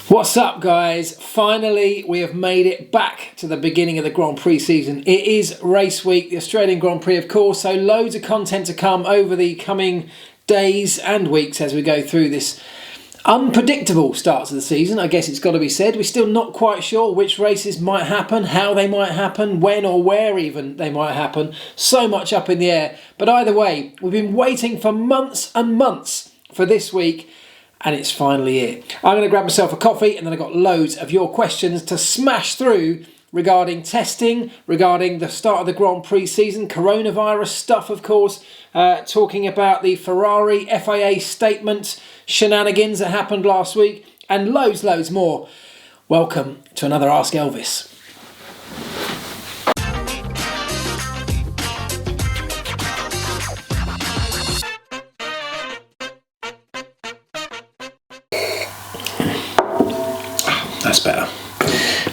What's up, guys? Finally, we have made it back to the beginning of the Grand Prix season. It is race week, the Australian Grand Prix, of course, so loads of content to come over the coming days and weeks as we go through this unpredictable start to the season. I guess it's got to be said. We're still not quite sure which races might happen, how they might happen, when or where even they might happen. So much up in the air. But either way, we've been waiting for months and months for this week, and it's finally here. I'm going to grab myself a coffee, and then I've got loads of your questions to smash through regarding testing, regarding the start of the Grand Prix season, coronavirus stuff, of course, talking about the Ferrari FIA statement shenanigans that happened last week, and loads more. Welcome to another Ask Elvis. That's better.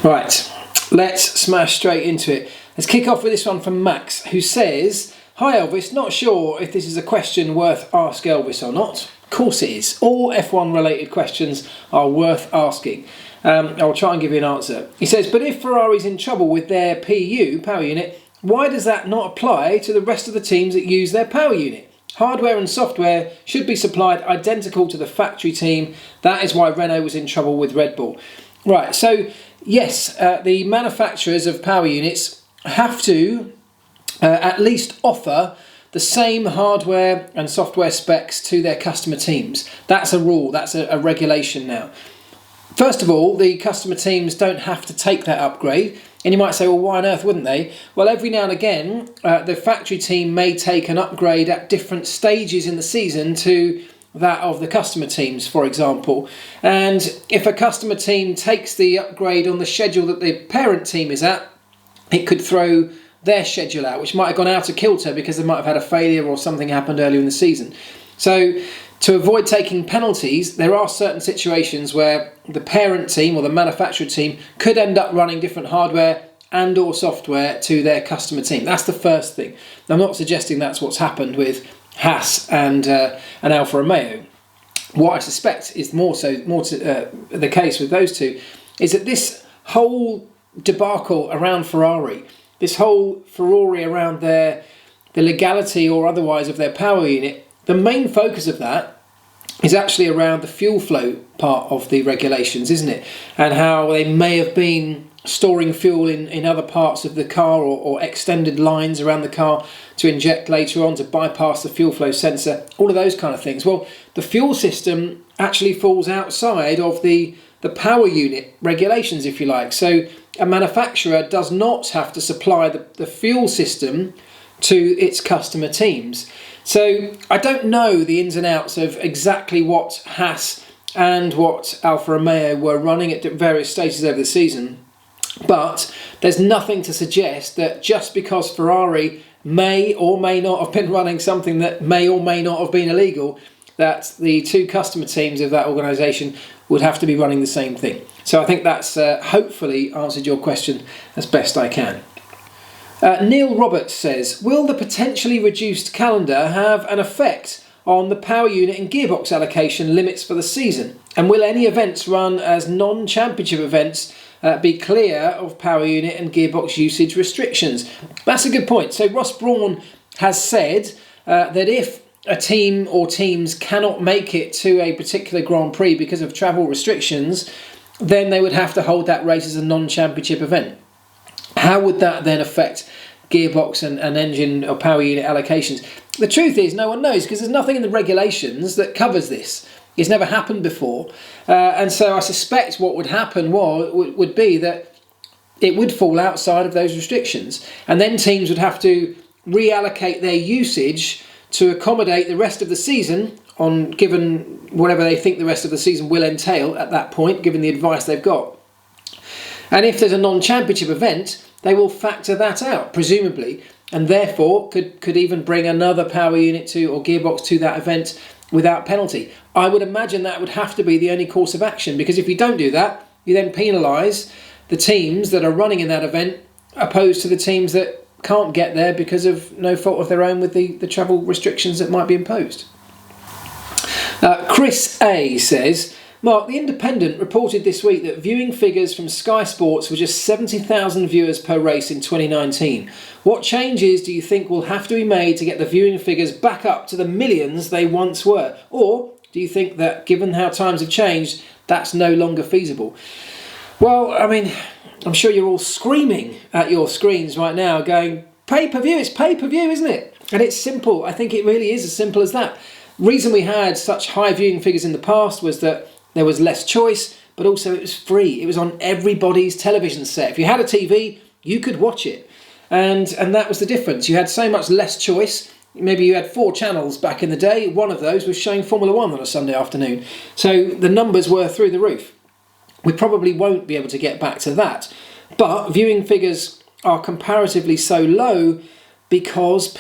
Right, let's smash straight into it. Let's kick off with this one from Max, who says, "Hi Elvis, not sure if this is a question worth Ask Elvis or not." Of course it is. All F1 related questions are worth asking. I'll try and give you an answer. He says, "But if Ferrari's in trouble with their PU, power unit, why does that not apply to the rest of the teams that use their power unit? Hardware and software should be supplied identical to the factory team. That is why Renault was in trouble with Red Bull." Right, so yes, the manufacturers of power units have to at least offer the same hardware and software specs to their customer teams. That's a rule, that's a regulation now. First of all, the customer teams don't have to take that upgrade. And you might say, well, why on earth wouldn't they? Well, every now and again, the factory team may take an upgrade at different stages in the season to that of the customer teams, for example. And if a customer team takes the upgrade on the schedule that the parent team is at, it could throw their schedule out, which might have gone out of kilter because they might have had a failure or something happened earlier in the season. So to avoid taking penalties, there are certain situations where the parent team or the manufacturer team could end up running different hardware and or software to their customer team. That's the first thing. I'm not suggesting that's what's happened with Haas and Alfa Romeo. What I suspect is more the case with those two is that this whole debacle around Ferrari, this whole furore around the legality or otherwise of their power unit, the main focus of that is actually around the fuel flow part of the regulations, isn't it? And how they may have been storing fuel in other parts of the car or extended lines around the car to inject later on to bypass the fuel flow sensor, all of those kind of things. Well, the fuel system actually falls outside of the power unit regulations, if you like. So a manufacturer does not have to supply the fuel system to its customer teams. So I don't know the ins and outs of exactly what Haas and what Alfa Romeo were running at various stages over the season, but there's nothing to suggest that just because Ferrari may or may not have been running something that may or may not have been illegal, that the two customer teams of that organisation would have to be running the same thing. So I think that's hopefully answered your question as best I can. Neil Roberts says, "Will the potentially reduced calendar have an effect on the power unit and gearbox allocation limits for the season? And will any events run as non-championship events be clear of power unit and gearbox usage restrictions?" That's a good point. So Ross Brawn has said that if a team or teams cannot make it to a particular Grand Prix because of travel restrictions, then they would have to hold that race as a non-championship event. How would that then affect gearbox and engine or power unit allocations? The truth is no one knows, because there's nothing in the regulations that covers this. It's never happened before. And so I suspect what would happen would be that it would fall outside of those restrictions. And then teams would have to reallocate their usage to accommodate the rest of the season, given whatever they think the rest of the season will entail at that point, given the advice they've got. And if there's a non-championship event, they will factor that out, presumably, and therefore could even bring another power unit or gearbox to that event without penalty. I would imagine that would have to be the only course of action, because if you don't do that, you then penalise the teams that are running in that event opposed to the teams that can't get there because of no fault of their own with the travel restrictions that might be imposed. Chris A says, Mark, The Independent reported this week that viewing figures from Sky Sports were just 70,000 viewers per race in 2019. What changes do you think will have to be made to get the viewing figures back up to the millions they once were? Or do you think that, given how times have changed, that's no longer feasible? Well, I mean, I'm sure you're all screaming at your screens right now going, pay-per-view, it's pay-per-view, isn't it? And it's simple. I think it really is as simple as that. The reason we had such high viewing figures in the past was that there was less choice, but also it was free. It was on everybody's television set. If you had a TV, you could watch it. And that was the difference. You had so much less choice. Maybe you had 4 channels back in the day. One of those was showing Formula 1 on a Sunday afternoon. So the numbers were through the roof. We probably won't be able to get back to that. But viewing figures are comparatively so low because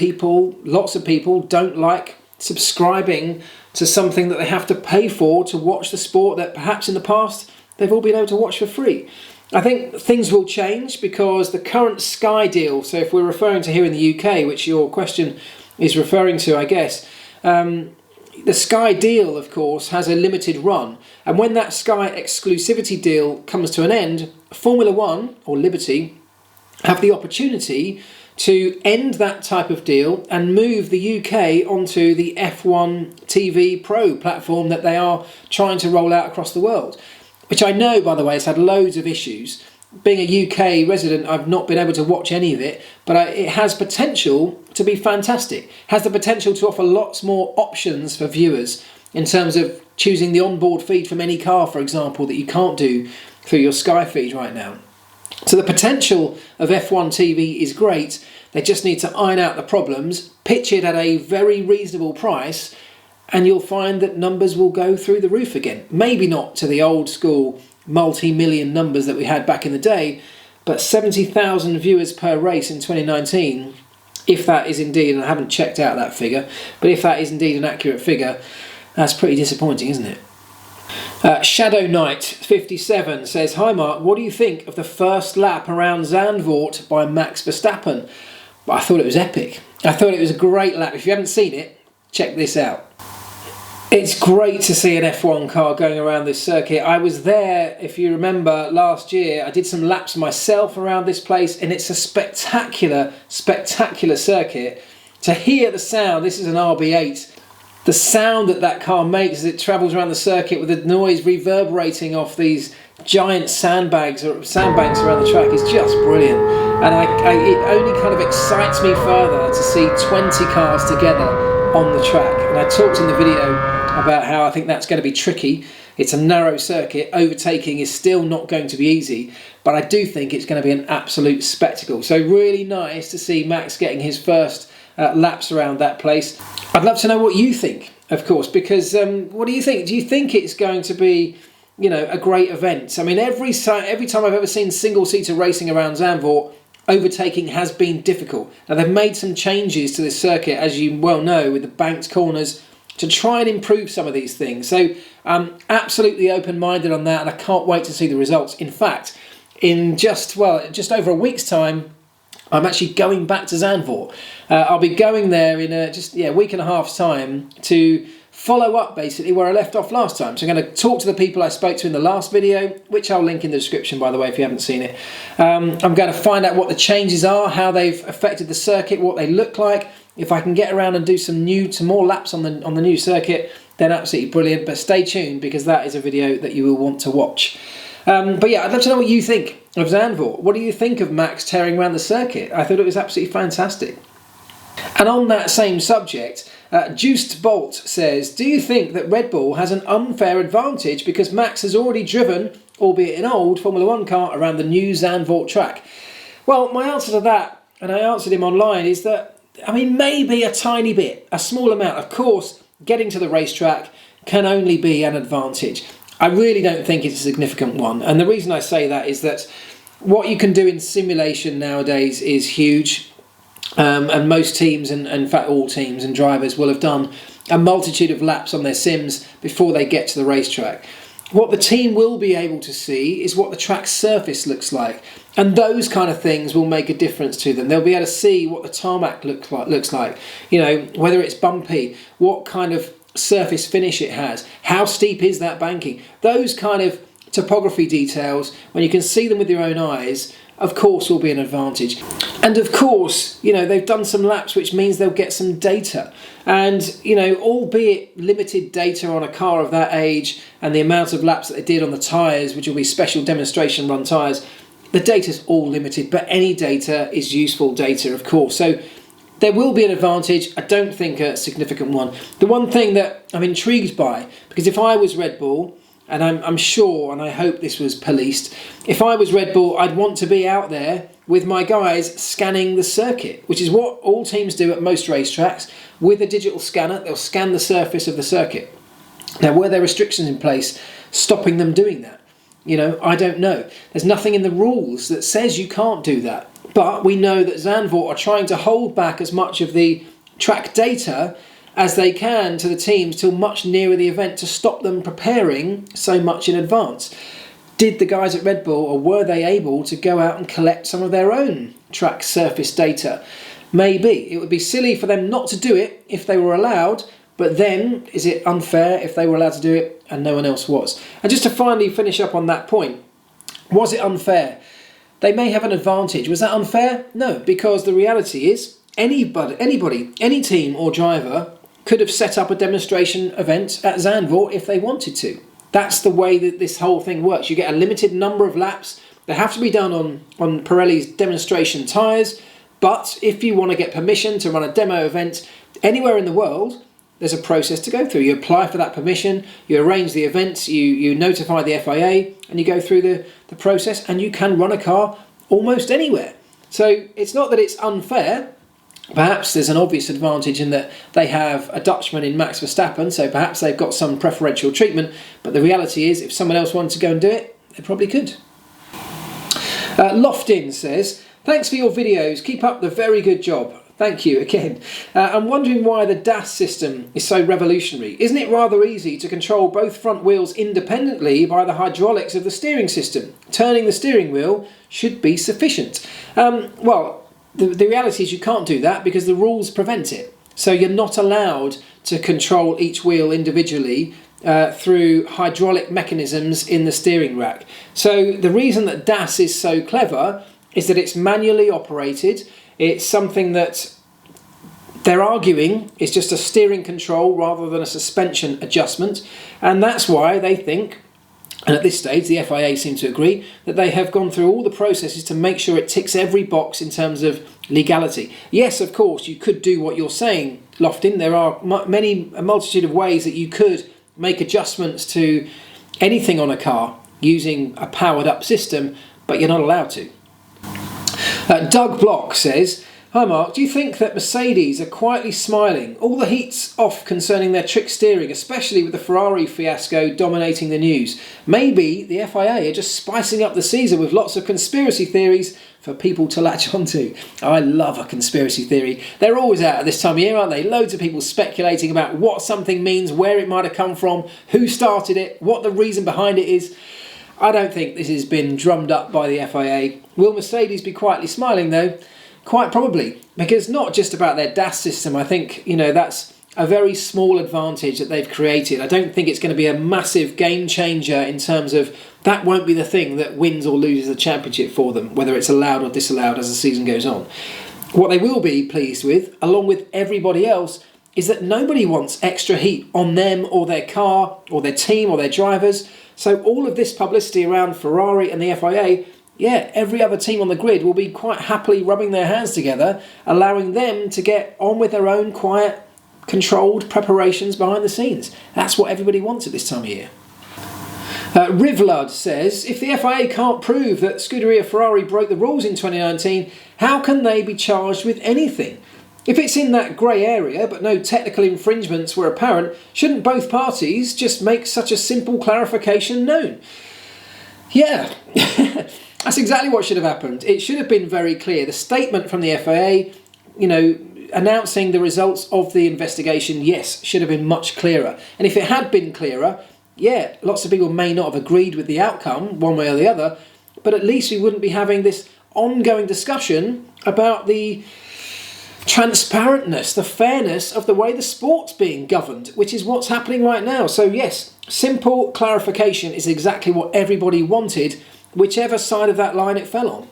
lots of people don't like subscribing to something that they have to pay for to watch the sport that perhaps in the past they've all been able to watch for free. I think things will change because the current Sky deal, so if we're referring to here in the UK, which your question is referring to, I guess, the Sky deal, of course, has a limited run. And when that Sky exclusivity deal comes to an end, Formula 1, or Liberty, have the opportunity to end that type of deal and move the UK onto the F1 TV Pro platform that they are trying to roll out across the world. Which I know, by the way, has had loads of issues. Being a UK resident, I've not been able to watch any of it, but it has potential to be fantastic. It has the potential to offer lots more options for viewers in terms of choosing the onboard feed from any car, for example, that you can't do through your Sky feed right now. So the potential of F1 TV is great. They just need to iron out the problems, pitch it at a very reasonable price, and you'll find that numbers will go through the roof again. Maybe not to the old school multi-million numbers that we had back in the day, but 70,000 viewers per race in 2019, if that is indeed, and I haven't checked out that figure, but if that is indeed an accurate figure, that's pretty disappointing, isn't it? Shadow Knight 57 says, "Hi Mark, what do you think of the first lap around Zandvoort by Max Verstappen?" I thought it was epic. I thought it was a great lap. If you haven't seen it, check this out. It's great to see an F1 car going around this circuit. I was there, if you remember, last year. I did some laps myself around this place, and it's a spectacular, spectacular circuit. To hear the sound, this is an RB8, the sound that car makes as it travels around the circuit with the noise reverberating off these giant sandbanks around the track is just brilliant. And it only kind of excites me further to see 20 cars together on the track. And I talked in the video about how I think that's going to be tricky. It's a narrow circuit. Overtaking is still not going to be easy, but I do think it's going to be an absolute spectacle. So really nice to see Max getting his first laps around that place. I'd love to know what you think, of course, because what do you think? Do you think it's going to be, a great event? I mean, every time I've ever seen single-seater racing around Zandvoort, overtaking has been difficult. Now, they've made some changes to this circuit, as you well know, with the banked corners, to try and improve some of these things. So I'm absolutely open-minded on that, and I can't wait to see the results. In fact, in just over a week's time, I'm actually going back to Zandvoort. I'll be going there in a week and a half's time to follow up basically where I left off last time. So I'm going to talk to the people I spoke to in the last video, which I'll link in the description, by the way, if you haven't seen it. I'm going to find out what the changes are, how they've affected the circuit, what they look like. If I can get around and do some more laps on the new circuit, then absolutely brilliant. But stay tuned, because that is a video that you will want to watch. But yeah, I'd love to know what you think of Zandvoort. What do you think of Max tearing around the circuit? I thought it was absolutely fantastic. And on that same subject, Juiced Bolt says, "Do you think that Red Bull has an unfair advantage because Max has already driven, albeit an old, Formula 1 car around the new Zandvoort track?" Well, my answer to that, and I answered him online, is that, maybe a tiny bit, a small amount. Of course, getting to the racetrack can only be an advantage. I really don't think it's a significant one. And the reason I say that is that what you can do in simulation nowadays is huge. And most teams, and in fact all teams and drivers, will have done a multitude of laps on their sims before they get to the racetrack. What the team will be able to see is what the track surface looks like. And those kind of things will make a difference to them. They'll be able to see what the tarmac looks like. Whether it's bumpy, what kind of surface finish it has, how steep is that banking. Those kind of topography details, when you can see them with your own eyes, of course will be an advantage. And of course, you know, they've done some laps, which means they'll get some data. And, you know, albeit limited data on a car of that age and the amount of laps that they did on the tyres, which will be special demonstration run tyres, the data's all limited, but any data is useful data, of course. So there will be an advantage. I don't think a significant one. The one thing that I'm intrigued by, because if I was Red Bull, and I'm sure, and I hope this was policed, if I was Red Bull, I'd want to be out there with my guys scanning the circuit, which is what all teams do at most racetracks. With a digital scanner, they'll scan the surface of the circuit. Now, were there restrictions in place stopping them doing that? You know, I don't know. There's nothing in the rules that says you can't do that. But we know that Zandvoort are trying to hold back as much of the track data as they can to the teams till much nearer the event to stop them preparing so much in advance. Did the guys at Red Bull, or were they able to go out and collect some of their own track surface data? Maybe. It would be silly for them not to do it if they were allowed, but then is it unfair if they were allowed to do it and no one else was? And just to finally finish up on that point, was it unfair? They may have an advantage. Was that unfair? No, because the reality is anybody, any team or driver could have set up a demonstration event at Zandvoort if they wanted to. That's the way that this whole thing works. You get a limited number of laps. They have to be done on Pirelli's demonstration tyres. But if you want to get permission to run a demo event anywhere in the world, there's a process to go through. You apply for that permission, you arrange the events, you notify the FIA, and you go through the process, and you can run a car almost anywhere. So it's not that it's unfair. Perhaps there's an obvious advantage in that they have a Dutchman in Max Verstappen, so perhaps they've got some preferential treatment, but the reality is if someone else wanted to go and do it, they probably could. Loftin says, thanks for your videos, keep up the very good job. Thank you again. I'm wondering why the DAS system is so revolutionary. Isn't it rather easy to control both front wheels independently by the hydraulics of the steering system? Turning the steering wheel should be sufficient. Well, the reality is you can't do that because the rules prevent it. So you're not allowed to control each wheel individually through hydraulic mechanisms in the steering rack. So the reason that DAS is so clever is that it's manually operated. It's something that they're arguing is just a steering control rather than a suspension adjustment. And that's why they think, and at this stage the FIA seem to agree, that they have gone through all the processes to make sure it ticks every box in terms of legality. Yes, of course, you could do what you're saying, Loftin. There are a multitude of ways that you could make adjustments to anything on a car using a powered up system, but you're not allowed to. Doug Block says, hi Mark, do you think that Mercedes are quietly smiling? All the heat's off concerning their trick steering, especially with the Ferrari fiasco dominating the news. Maybe the FIA are just spicing up the season with lots of conspiracy theories for people to latch onto. I love a conspiracy theory. They're always out at this time of year, aren't they? Loads of people speculating about what something means, where it might have come from, who started it, what the reason behind it is. I don't think this has been drummed up by the FIA. Will Mercedes be quietly smiling though? Quite probably, because not just about their DAS system. I think, you know, that's a very small advantage that they've created. I don't think it's going to be a massive game changer in terms of that won't be the thing that wins or loses the championship for them, whether it's allowed or disallowed as the season goes on. What they will be pleased with, along with everybody else, is that nobody wants extra heat on them or their car or their team or their drivers. So all of this publicity around Ferrari and the FIA, yeah, every other team on the grid will be quite happily rubbing their hands together, allowing them to get on with their own quiet, controlled preparations behind the scenes. That's what everybody wants at this time of year. Rivlud says, if the FIA can't prove that Scuderia Ferrari broke the rules in 2019, how can they be charged with anything? If it's in that grey area but no technical infringements were apparent, shouldn't both parties just make such a simple clarification known? Yeah, that's exactly what should have happened. It should have been very clear. The statement from the FIA, you know, announcing the results of the investigation, yes, should have been much clearer. And if it had been clearer, yeah, lots of people may not have agreed with the outcome one way or the other, but at least we wouldn't be having this ongoing discussion about the transparentness, the fairness of the way the sport's being governed, which is what's happening right now. So yes, simple clarification is exactly what everybody wanted, whichever side of that line it fell on.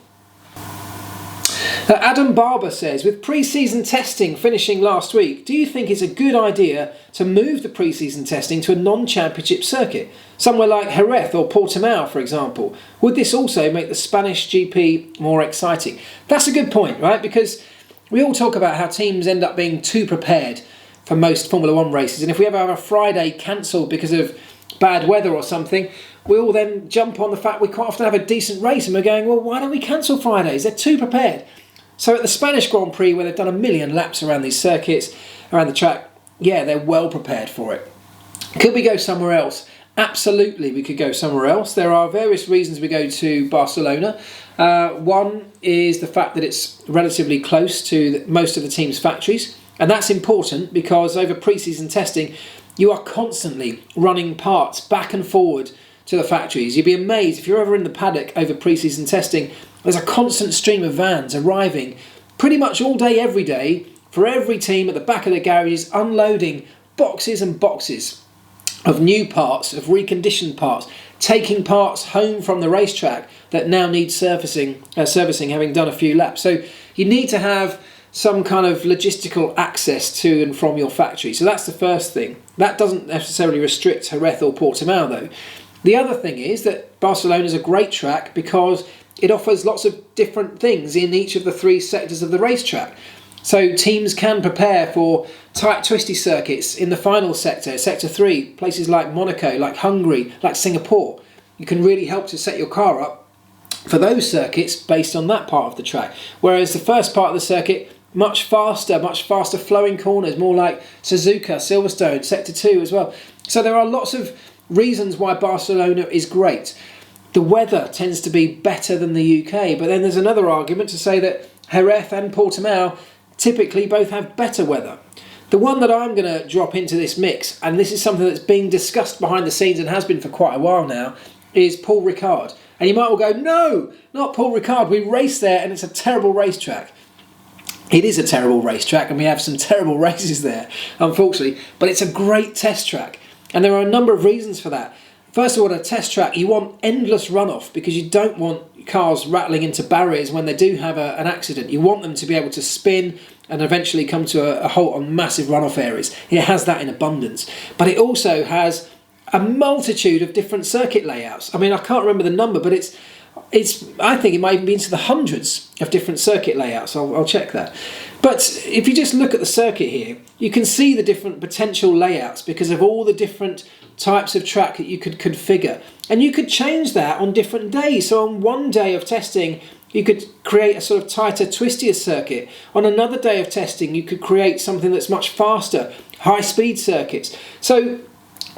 Adam Barber says, with pre-season testing finishing last week, do you think it's a good idea to move the pre-season testing to a non-championship circuit? Somewhere like Jerez or Portimao, for example. Would this also make the Spanish GP more exciting? That's a good point, right? Because we all talk about how teams end up being too prepared for most Formula 1 races. And if we ever have a Friday cancelled because of bad weather or something, we all then jump on the fact we quite often have a decent race and we're going, well, why don't we cancel Fridays? They're too prepared. So at the Spanish Grand Prix, where they've done a million laps around these circuits, around the track, yeah, they're well prepared for it. Could we go somewhere else? Absolutely, we could go somewhere else. There are various reasons we go to Barcelona. One is the fact that it's relatively close to most of the team's factories. And that's important because over pre-season testing, you are constantly running parts back and forward to the factories. You'd be amazed if you're ever in the paddock over pre-season testing. There's a constant stream of vans arriving pretty much all day, every day, for every team at the back of the garages, unloading boxes and boxes of new parts, of reconditioned parts, taking parts home from the racetrack that now need servicing, having done a few laps. So you need to have some kind of logistical access to and from your factory. So that's the first thing. That doesn't necessarily restrict Jerez or Portimao though. The other thing is that Barcelona is a great track because it offers lots of different things in each of the three sectors of the racetrack. So teams can prepare for tight, twisty circuits in the final sector, Sector 3, places like Monaco, like Hungary, like Singapore. You can really help to set your car up for those circuits based on that part of the track. Whereas the first part of the circuit, much faster flowing corners, more like Suzuka, Silverstone, Sector 2 as well. So there are lots of reasons why Barcelona is great. The weather tends to be better than the UK, but then there's another argument to say that Jerez and Portimao typically both have better weather. The one that I'm going to drop into this mix, and this is something that's being discussed behind the scenes and has been for quite a while now, is Paul Ricard. And you might all go, no, not Paul Ricard, we race there and it's a terrible racetrack. It is a terrible racetrack and we have some terrible races there, unfortunately, but it's a great test track. And there are a number of reasons for that. First of all, at a test track, you want endless runoff because you don't want cars rattling into barriers when they do have an accident. You want them to be able to spin and eventually come to a halt on massive runoff areas. It has that in abundance. But it also has a multitude of different circuit layouts. I mean, I can't remember the number, but it's I think it might even be into the hundreds of different circuit layouts. I'll check that. But if you just look at the circuit here, you can see the different potential layouts because of all the different types of track that you could configure. And you could change that on different days. So on one day of testing, you could create a sort of tighter, twistier circuit. On another day of testing, you could create something that's much faster, high-speed circuits. So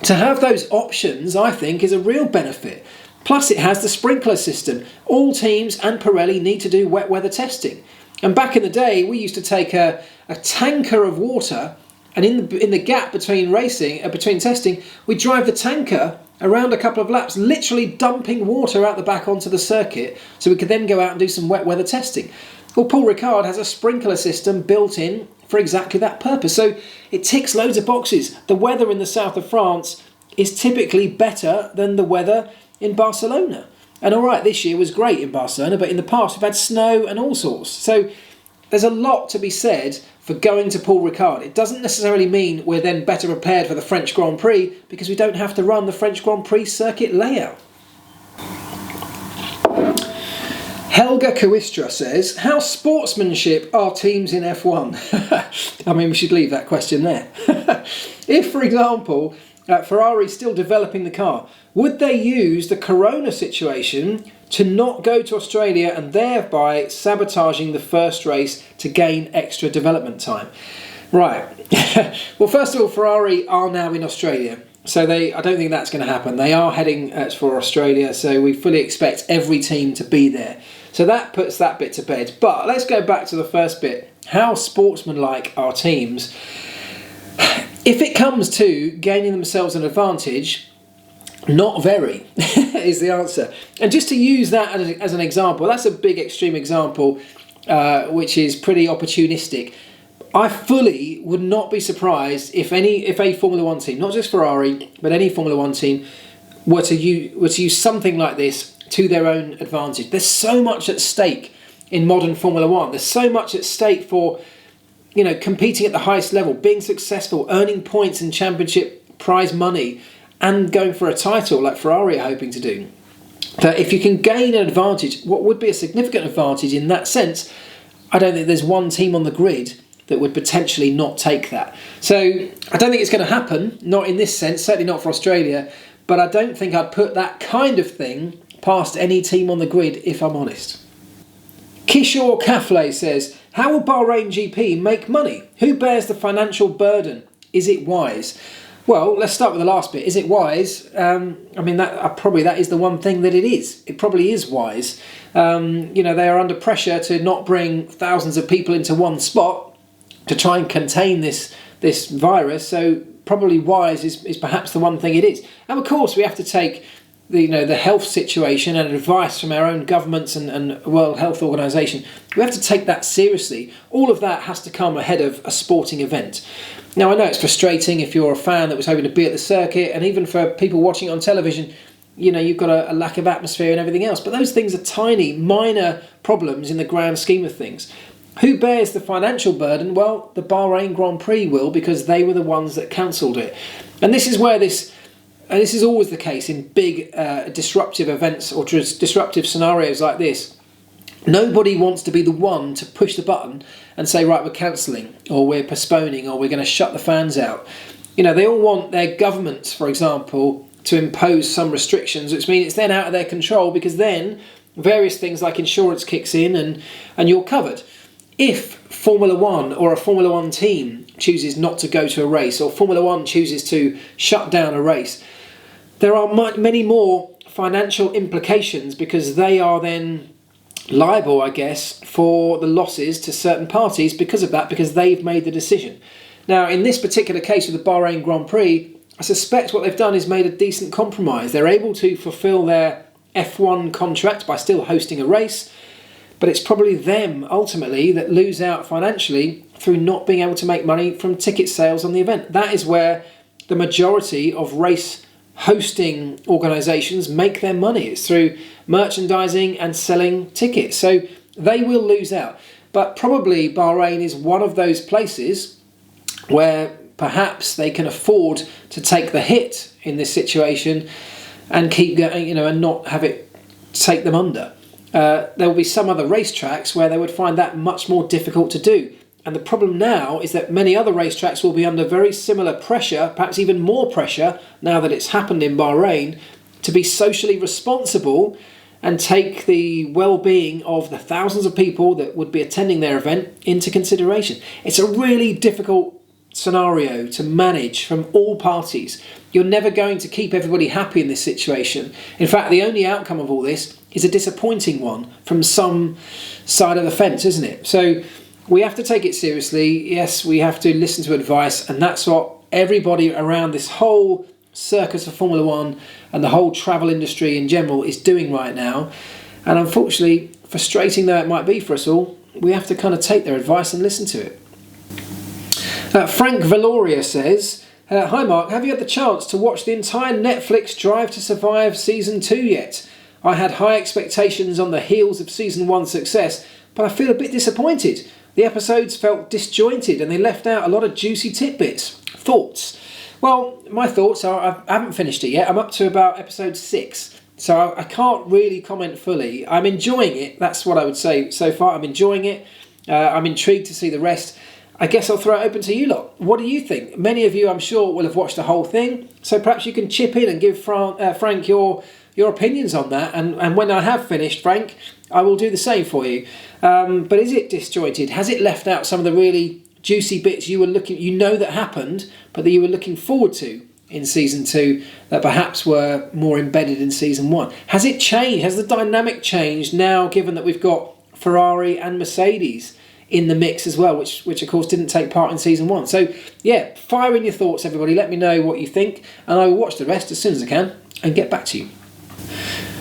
to have those options, I think, is a real benefit. Plus, it has the sprinkler system. All teams and Pirelli need to do wet weather testing. And back in the day, we used to take a tanker of water, and in the gap between between testing, we'd drive the tanker around a couple of laps, literally dumping water out the back onto the circuit, so we could then go out and do some wet weather testing. Well, Paul Ricard has a sprinkler system built in for exactly that purpose. So it ticks loads of boxes. The weather in the south of France is typically better than the weather in Barcelona. And all right, this year was great in Barcelona, but in the past we've had snow and all sorts. So there's a lot to be said for going to Paul Ricard. It doesn't necessarily mean we're then better prepared for the French Grand Prix because we don't have to run the French Grand Prix circuit layout. Helga Koistra says, how sportsmanship are teams in F1? I mean, we should leave that question there. If, for example, Ferrari's still developing the car, would they use the Corona situation to not go to Australia and thereby sabotaging the first race to gain extra development time? Right. Well, first of all, Ferrari are now in Australia. So I don't think that's going to happen. They are heading for Australia, so we fully expect every team to be there. So that puts that bit to bed. But let's go back to the first bit. How sportsmanlike are teams? If it comes to gaining themselves an advantage, not very, is the answer. And just to use that as an example, that's a big extreme example, which is pretty opportunistic. I fully would not be surprised if a Formula One team, not just Ferrari, but any Formula One team, were to use something like this to their own advantage. There's so much at stake in modern Formula One. There's so much at stake for, competing at the highest level, being successful, earning points and championship prize money, and going for a title like Ferrari are hoping to do. That if you can gain an advantage, what would be a significant advantage in that sense, I don't think there's one team on the grid that would potentially not take that. So I don't think it's going to happen, not in this sense, certainly not for Australia, but I don't think I'd put that kind of thing past any team on the grid, if I'm honest. Kishore Kafle says, how will Bahrain GP make money? Who bears the financial burden? Is it wise? Well, let's start with the last bit. Is it wise? That is the one thing that it is. It probably is wise. They are under pressure to not bring thousands of people into one spot to try and contain this virus. So probably wise is perhaps the one thing it is. And of course, we have to take the health situation and advice from our own governments and World Health Organization. We have to take that seriously. All of that has to come ahead of a sporting event. Now, I know it's frustrating if you're a fan that was hoping to be at the circuit, and even for people watching on television, you've got a lack of atmosphere and everything else. But those things are tiny, minor problems in the grand scheme of things. Who bears the financial burden? Well, the Bahrain Grand Prix will, because they were the ones that cancelled it. And this is where this is always the case in big disruptive events or disruptive scenarios like this. Nobody wants to be the one to push the button and say, right, we're cancelling, or we're postponing, or we're going to shut the fans out. They all want their governments, for example, to impose some restrictions, which means it's then out of their control, because then various things like insurance kicks in and you're covered. If Formula One or a Formula One team chooses not to go to a race, or Formula One chooses to shut down a race, there are many more financial implications, because they are then liable, I guess, for the losses to certain parties because of that, because they've made the decision. Now, in this particular case with the Bahrain Grand Prix, I suspect what they've done is made a decent compromise. They're able to fulfil their F1 contract by still hosting a race, but it's probably them, ultimately, that lose out financially through not being able to make money from ticket sales on the event. That is where the majority of race hosting organisations make their money. It's through merchandising and selling tickets. So they will lose out. But probably Bahrain is one of those places where perhaps they can afford to take the hit in this situation and keep going, and not have it take them under. There will be some other racetracks where they would find that much more difficult to do. And the problem now is that many other racetracks will be under very similar pressure, perhaps even more pressure, now that it's happened in Bahrain, to be socially responsible and take the well-being of the thousands of people that would be attending their event into consideration. It's a really difficult scenario to manage from all parties. You're never going to keep everybody happy in this situation. In fact, the only outcome of all this is a disappointing one from some side of the fence, isn't it? So we have to take it seriously. Yes, we have to listen to advice, and that's what everybody around this whole circus of Formula One and the whole travel industry in general is doing right now. And unfortunately, frustrating though it might be for us all, we have to kind of take their advice and listen to it. Frank Valoria says, hi Mark, have you had the chance to watch the entire Netflix Drive to Survive Season 2 yet? I had high expectations on the heels of Season 1's success, but I feel a bit disappointed. The episodes felt disjointed and they left out a lot of juicy tidbits. Thoughts? Well, my thoughts are I haven't finished it yet. I'm up to about episode 6. So I can't really comment fully. I'm enjoying it. That's what I would say so far. I'm enjoying it. I'm intrigued to see the rest. I guess I'll throw it open to you lot. What do you think? Many of you, I'm sure, will have watched the whole thing. So perhaps you can chip in and give Frank your opinions on that. And when I have finished, Frank, I will do the same for you. But is it disjointed? Has it left out some of the really juicy bits that happened, but that you were looking forward to in Season 2 that perhaps were more embedded in Season 1? Has it changed? Has the dynamic changed now, given that we've got Ferrari and Mercedes in the mix as well, which of course didn't take part in Season 1? So yeah, fire in your thoughts, everybody. Let me know what you think, and I will watch the rest as soon as I can and get back to you.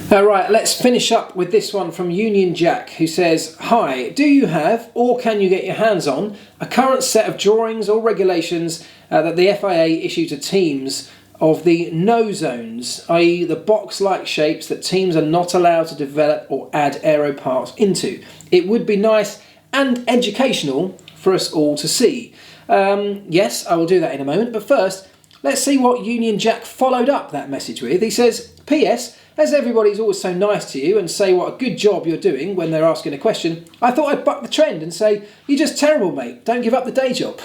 Right, let's finish up with this one from Union Jack, who says, hi, do you have, or can you get your hands on, a current set of drawings or regulations that the FIA issue to teams of the no zones, i.e. the box-like shapes that teams are not allowed to develop or add aero parts into? It would be nice and educational for us all to see. Yes, I will do that in a moment, but first, let's see what Union Jack followed up that message with. He says, P.S. As everybody's always so nice to you and say what a good job you're doing when they're asking a question, I thought I'd buck the trend and say, you're just terrible, mate. Don't give up the day job.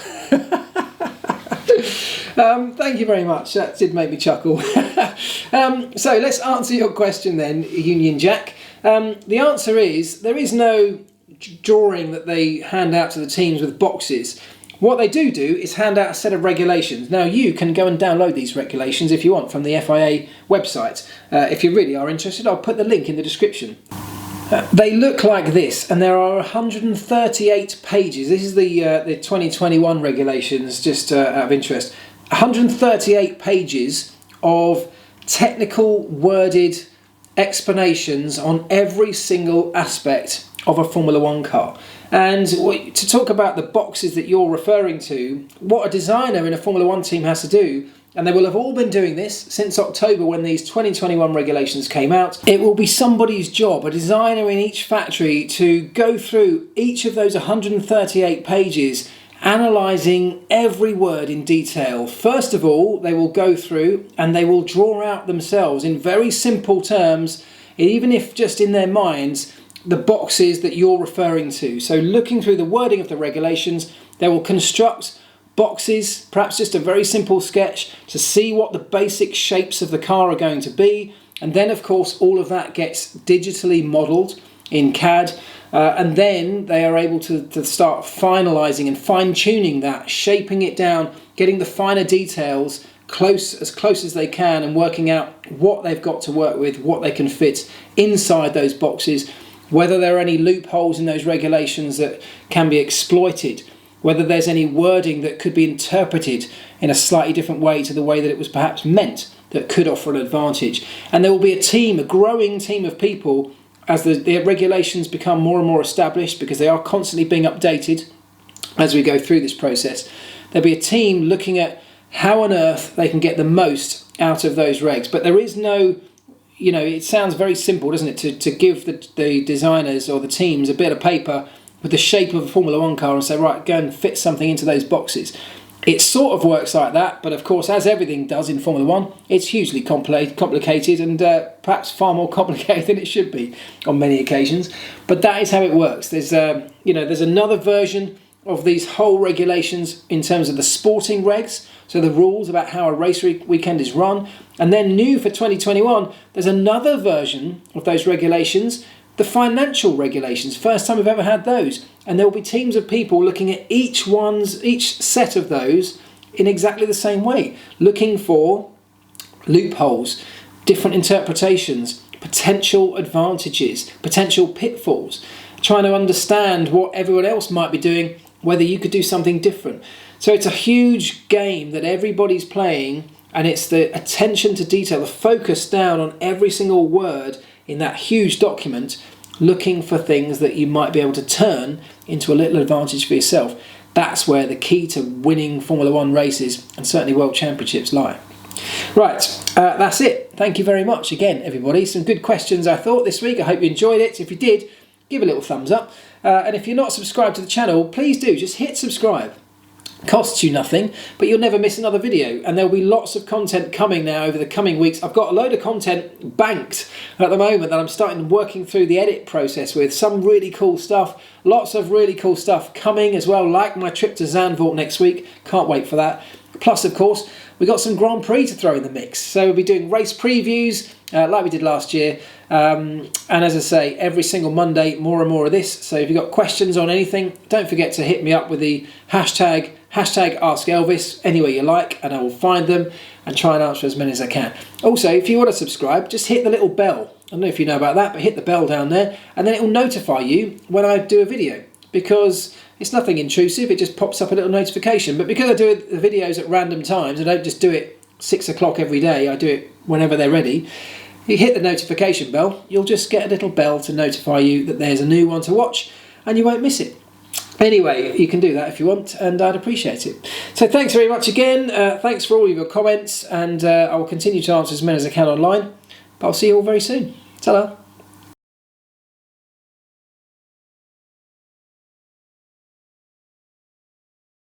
Thank you very much. That did make me chuckle. So let's answer your question then, Union Jack. The answer is there is no drawing that they hand out to the teams with boxes. What they do is hand out a set of regulations. Now you can go and download these regulations if you want from the FIA website. If you really are interested, I'll put the link in the description. They look like this, and there are 138 pages. This is the 2021 regulations, just out of interest. 138 pages of technical worded explanations on every single aspect of a Formula One car. And to talk about the boxes that you're referring to, what a designer in a Formula One team has to do, and they will have all been doing this since October when these 2021 regulations came out. It will be somebody's job, a designer in each factory, to go through each of those 138 pages, analysing every word in detail. First of all, they will go through and they will draw out themselves in very simple terms, even if just in their minds, the boxes that you're referring to. So looking through the wording of the regulations, they will construct boxes, perhaps just a very simple sketch to see what the basic shapes of the car are going to be. And then of course all of that gets digitally modelled in CAD, and then they are able to start finalising and fine-tuning that, shaping it down, getting the finer details as close as they can, and working out what they've got to work with, what they can fit inside those boxes, whether there are any loopholes in those regulations that can be exploited, whether there's any wording that could be interpreted in a slightly different way to the way that it was perhaps meant that could offer an advantage. And there will be a team, a growing team of people, as the regulations become more and more established, because they are constantly being updated as we go through this process. There'll be a team looking at how on earth they can get the most out of those regs. But there is no, it sounds very simple, doesn't it, to give the designers or the teams a bit of paper with the shape of a Formula One car and say, right, go and fit something into those boxes. It sort of works like that, but of course, as everything does in Formula One, it's hugely complicated and perhaps far more complicated than it should be on many occasions. But that is how it works. There's another version of these whole regulations in terms of the sporting regs, so the rules about how a race weekend is run. And then new for 2021, there's another version of those regulations, the financial regulations. First time we've ever had those. And there will be teams of people looking at each set of those in exactly the same way, looking for loopholes, different interpretations, potential advantages, potential pitfalls, trying to understand what everyone else might be doing, whether you could do something different. So it's a huge game that everybody's playing, and it's the attention to detail, the focus down on every single word in that huge document, looking for things that you might be able to turn into a little advantage for yourself. That's where the key to winning Formula One races, and certainly World Championships, lie. Right, that's it. Thank you very much again, everybody. Some good questions, I thought, this week. I hope you enjoyed it. If you did, give a little thumbs up. And if you're not subscribed to the channel, please do. Just hit subscribe. Costs you nothing, but you'll never miss another video, and there'll be lots of content coming now over the coming weeks. I've got a load of content banked at the moment that I'm starting working through the edit process with. Some really cool stuff, lots of really cool stuff coming as well, like my trip to Zandvoort next week. Can't wait for that. Plus, of course, we've got some Grand Prix to throw in the mix, so we'll be doing race previews like we did last year, and as I say, every single Monday more and more of this. So if you've got questions on anything, don't forget to hit me up with the hashtag #AskElvis anywhere you like, and I will find them and try and answer as many as I can. Also, if you want to subscribe, just hit the little bell. I don't know if you know about that, but hit the bell down there, and then it will notify you when I do a video, because it's nothing intrusive, it just pops up a little notification. But because I do the videos at random times, I don't just do it 6 o'clock every day, I do it whenever they're ready. you hit the notification bell, you'll just get a little bell to notify you that there's a new one to watch and you won't miss it. Anyway, you can do that if you want, and I'd appreciate it. So thanks very much again. Thanks for all of your comments, and I will continue to answer as many as I can online. But I'll see you all very soon. Ta-da.